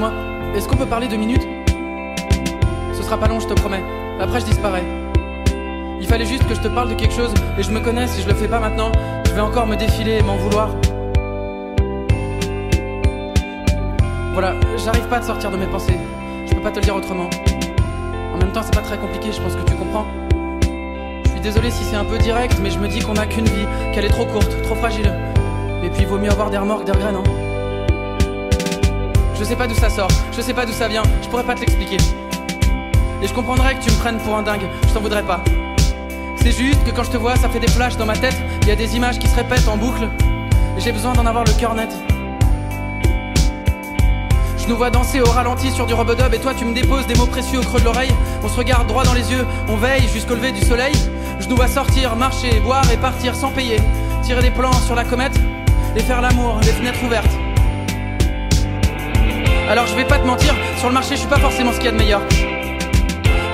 Excuse-moi, est-ce qu'on peut parler 2 minutes? Ce sera pas long, je te promets. Après, je disparais. Il fallait juste que je te parle de quelque chose, et je me connais, si je le fais pas maintenant, je vais encore me défiler et m'en vouloir. Voilà, j'arrive pas à te sortir de mes pensées. Je peux pas te le dire autrement. En même temps, c'est pas très compliqué, je pense que tu comprends. Je suis désolé si c'est un peu direct, mais je me dis qu'on a qu'une vie, qu'elle est trop courte, trop fragile. Et puis il vaut mieux avoir des remords que des regrets, non? Je sais pas d'où ça sort, je sais pas d'où ça vient, je pourrais pas te l'expliquer. Et je comprendrais que tu me prennes pour un dingue, je t'en voudrais pas. C'est juste que quand je te vois, ça fait des flashs dans ma tête. Il y a des images qui se répètent en boucle, et j'ai besoin d'en avoir le cœur net. Je nous vois danser au ralenti sur du rub-a-dub, et toi tu me déposes des mots précieux au creux de l'oreille. On se regarde droit dans les yeux, on veille jusqu'au lever du soleil. Je nous vois sortir, marcher, boire et partir sans payer, tirer des plans sur la comète et faire l'amour, les fenêtres ouvertes. Alors je vais pas te mentir, sur le marché je suis pas forcément ce qu'il y a de meilleur.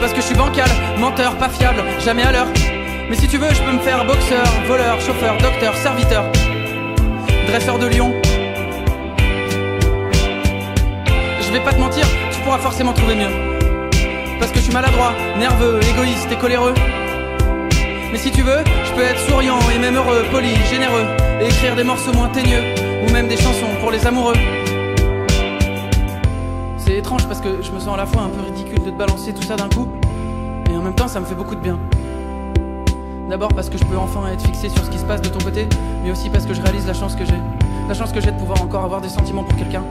Parce que je suis bancal, menteur, pas fiable, jamais à l'heure. Mais si tu veux, je peux me faire boxeur, voleur, chauffeur, docteur, serviteur, dresseur de lion. Je vais pas te mentir, tu pourras forcément trouver mieux. Parce que je suis maladroit, nerveux, égoïste et coléreux. Mais si tu veux, je peux être souriant et même heureux, poli, généreux, et écrire des morceaux moins teigneux, ou même des chansons pour les amoureux. C'est étrange parce que je me sens à la fois un peu ridicule de te balancer tout ça d'un coup, et en même temps ça me fait beaucoup de bien. D'abord parce que je peux enfin être fixé sur ce qui se passe de ton côté, mais aussi parce que je réalise la chance que j'ai. La chance que j'ai de pouvoir encore avoir des sentiments pour quelqu'un.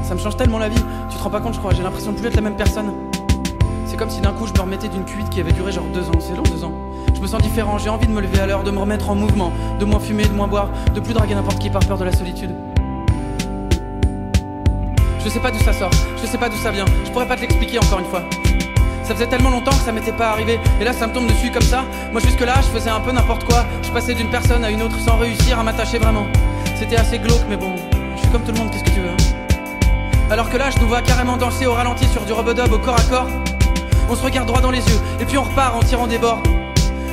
Ça me change tellement la vie, tu te rends pas compte je crois, j'ai l'impression de plus être la même personne. C'est comme si d'un coup je me remettais d'une cuite qui avait duré genre 2 ans, c'est long 2 ans. Je me sens différent, j'ai envie de me lever à l'heure, de me remettre en mouvement, de moins fumer, de moins boire, de plus draguer n'importe qui par peur de la solitude. Je sais pas d'où ça sort, je sais pas d'où ça vient, je pourrais pas te l'expliquer encore une fois. Ça faisait tellement longtemps que ça m'était pas arrivé, et là ça me tombe dessus comme ça. Moi jusque là je faisais un peu n'importe quoi, je passais d'une personne à une autre sans réussir à m'attacher vraiment. C'était assez glauque mais bon, je suis comme tout le monde, qu'est-ce que tu veux hein. Alors que là je nous vois carrément danser au ralenti sur du rub-a-dub au corps à corps. On se regarde droit dans les yeux, et puis on repart en tirant des bords.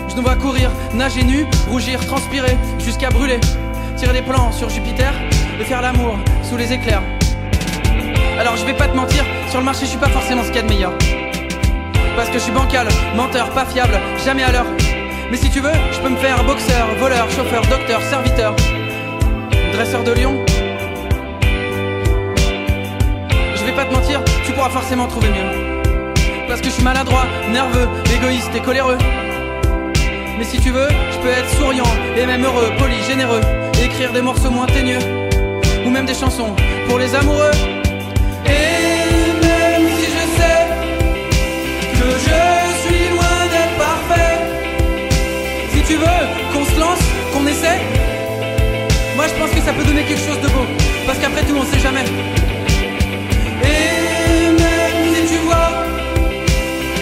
Je nous vois courir, nager nu, rougir, transpirer, jusqu'à brûler, tirer des plans sur Jupiter et faire l'amour sous les éclairs. Alors je vais pas te mentir, sur le marché je suis pas forcément ce qu'il y a de meilleur. Parce que je suis bancal, menteur, pas fiable, jamais à l'heure. Mais si tu veux, je peux me faire boxeur, voleur, chauffeur, docteur, serviteur, dresseur de lion. Je vais pas te mentir, tu pourras forcément trouver mieux. Parce que je suis maladroit, nerveux, égoïste et coléreux. Mais si tu veux, je peux être souriant et même heureux, poli, généreux, et écrire des morceaux moins teigneux, ou même des chansons pour les amoureux. Et même si je sais que je suis loin d'être parfait, si tu veux qu'on se lance, qu'on essaie, moi je pense que ça peut donner quelque chose de beau. Parce qu'après tout on sait jamais. Et même si tu vois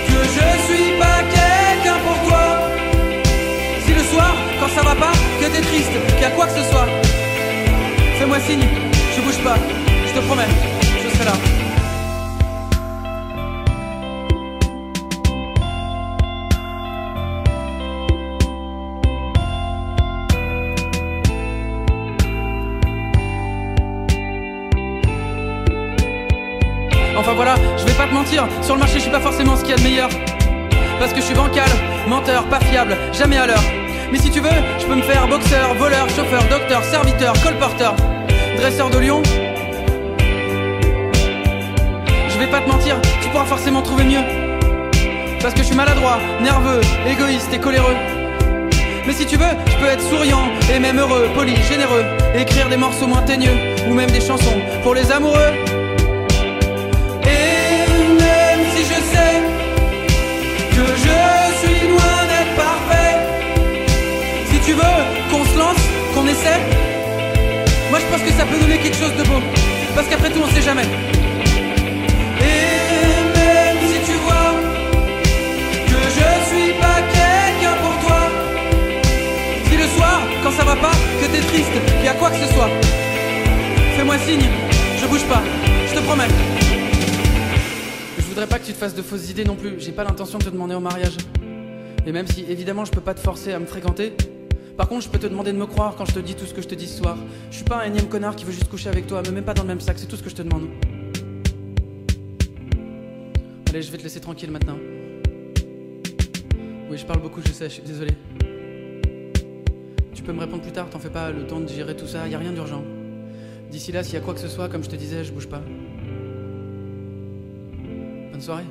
que je suis pas quelqu'un pour toi, si le soir quand ça va pas, que t'es triste, qu'il y a quoi que ce soit, fais-moi signe, je bouge pas, je te promets, je serai là. Enfin voilà, je vais pas te mentir, sur le marché je suis pas forcément ce qu'il y a de meilleur. Parce que je suis bancal, menteur, pas fiable, jamais à l'heure. Mais si tu veux, je peux me faire boxeur, voleur, chauffeur, docteur, serviteur, colporteur, dresseur de lion. Je vais pas te mentir, tu pourras forcément trouver mieux. Parce que je suis maladroit, nerveux, égoïste et coléreux. Mais si tu veux, je peux être souriant et même heureux, poli, généreux, et écrire des morceaux moins teigneux, ou même des chansons pour les amoureux. Je sais que je suis loin d'être parfait. Si tu veux qu'on se lance, qu'on essaie, moi je pense que ça peut donner quelque chose de beau. Parce qu'après tout on sait jamais. Et même si tu vois que je suis pas quelqu'un pour toi, si le soir quand ça va pas, que t'es triste, qu'il y a quoi que ce soit, fais-moi signe, je bouge pas, je te promets. Je voudrais pas que tu te fasses de fausses idées non plus, j'ai pas l'intention de te demander en mariage. Et même si évidemment je peux pas te forcer à me fréquenter, Par contre, je peux te demander de me croire quand je te dis tout ce que je te dis ce soir. Je suis pas un énième connard qui veut juste coucher avec toi, me mets pas dans le même sac, c'est tout ce que je te demande. Allez, je vais te laisser tranquille maintenant. Oui, je parle beaucoup, je sais, je suis désolé. Tu peux me répondre plus tard, t'en fais pas, le temps de digérer tout ça, y a rien d'urgent. D'ici là, s'il y a quoi que ce soit, comme je te disais, je bouge pas. Bonne soirée.